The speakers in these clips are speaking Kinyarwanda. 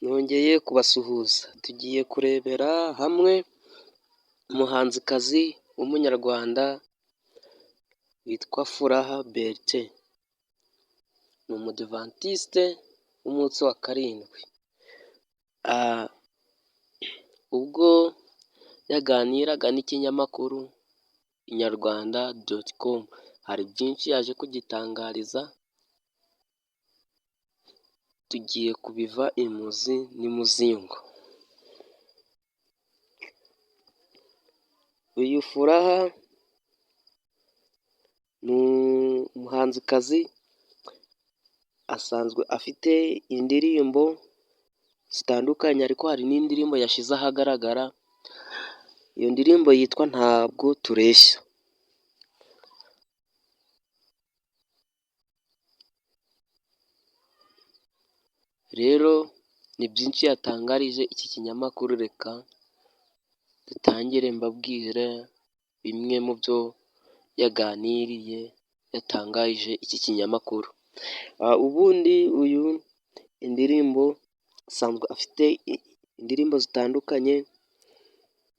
Nongeye kubasuhuza, tugiye kurebera hamwe umuhanzikazi w'umunyarwanda witwa Furaha Bertin, ni umudivantiste w'umunsi wa karindwi. Ubwo yaganiraga n'ikinyamakuru inyarwanda.com hari byinshi yaje kugitangariza, tugiye kubiva imuzi n'imuzingo. Uyu Furaha ni umuhanzikazi, asanzwe afite indirimbo zitandukanye ariko hari n'indirimbo yashyize ahagaragara, iyo ndirimbo yitwa Ntabwo Tureshya. Rero ni byinshi yatangarije iki kinyamakuru, reka dutangire mbabwire bimwe mu byo yaganiriye yatangarije iki kinyamakuru. Ubundi uyu indirimbo asanzwe afite indirimbo zitandukanye,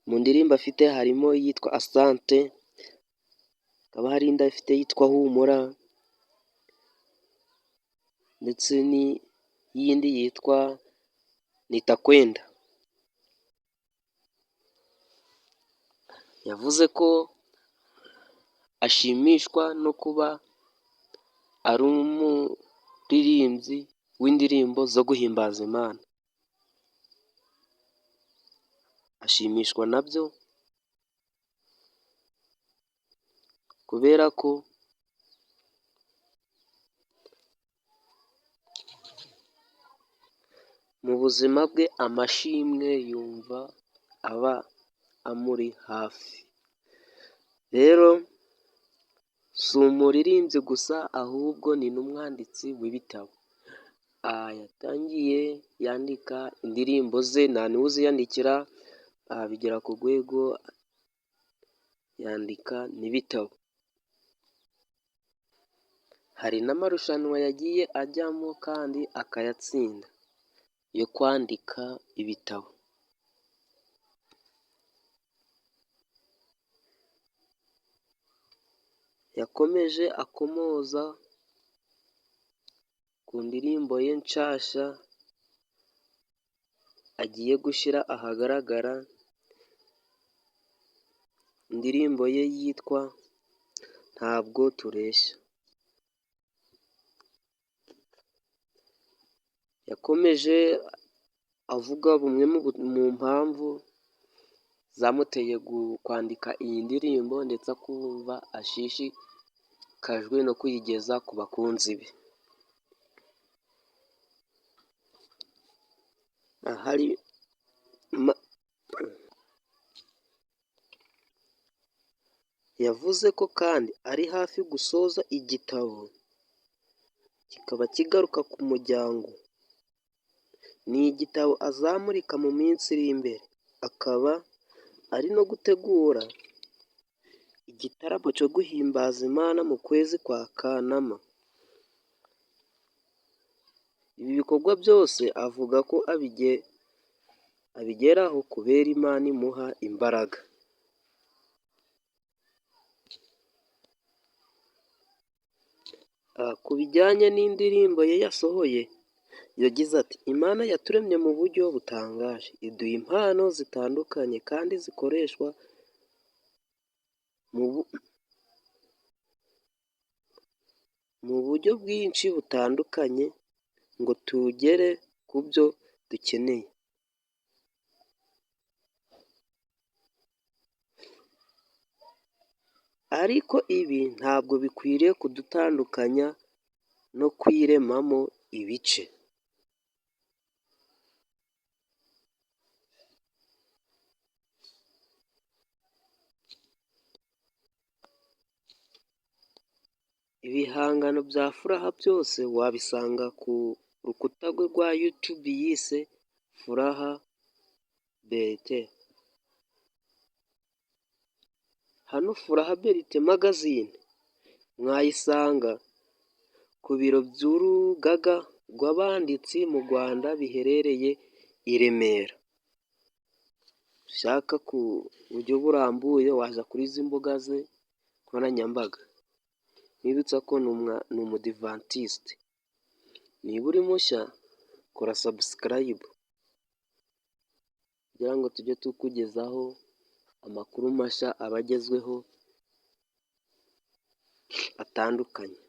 mu ndirimbo afite harimo iyitwa Asante, hakaba hari indi afite yitwa Humura, ndetse n'iyindi yitwa Nitakwenda. Yavuze ko ashimishwa no kuba ari umuririmbyi w'indirimbo zo guhimbaza Imana. Ashimishwa nabyo kubera ko mu buzima bwe amashimwe yumva aba amuri hafi. Rero si umuririmbyi gusa ahubwo ni n'umwanditsi w'ibitabo. Yatangiye yandika indirimbo ze, nta niwe uziyandikira, bigera ku rwego yandika n'ibitabo. Hari n'amarushanwa yagiye ajyamo kandi akayatsinda yo kwandika ibitabo. Yakomeje akomoza ku ndirimbo ye nshyashya agiye gushyira ahagaragara, indirimbo ye yitwa Ntabwo Tureshya. Yakomeje avuga bumwe mu mpamvu zamuteye kwandika iyi ndirimbo, ndetse akumva ashishikajwe no kuyigeza ku bakunzi be. Yavuze ko kandi ari hafi gusoza igitabo, kikaba kigaruka ku muryango. Ni igitabo azamurika mu minsi iri imbere, akaba ari no gutegura igitaramo cyo guhimbaza Imana mu kwezi kwa Kanama. Ibi bikorwa byose avuga ko abigeraho kubera Imana imuha imbaraga. Ku bijyanye n'indirimbo ye yasohoye, yagize ati Imana yaturemye mu buryo butangaje, iduha impano zitandukanye kandi zikoreshwa mu buryo bwinshi butandukanye ngo tugere ku byo dukeneye. Ariko ibi ntabwo bikwiriye kudutandukanya no kwiremamo ibice. Ibihangano bya Furaha byose wabisanga ku rukuta rwe rwa YouTube yise Furaha Bertin. Hano Furaha Bertin magazine mwayisanga ku biro by'urugaga rw'abanditsi mu Rwanda biherereye i Remera. Ushaka ku buryo burambuye waza kuri izi mbuga ze nkoranyambaga. Nkwibutsa ko ni umudivantisite. Niba uri mushya kora sabusikarayibu kugira ngo tujye tukugezaho amakuru mashya aba agezweho atandukanye.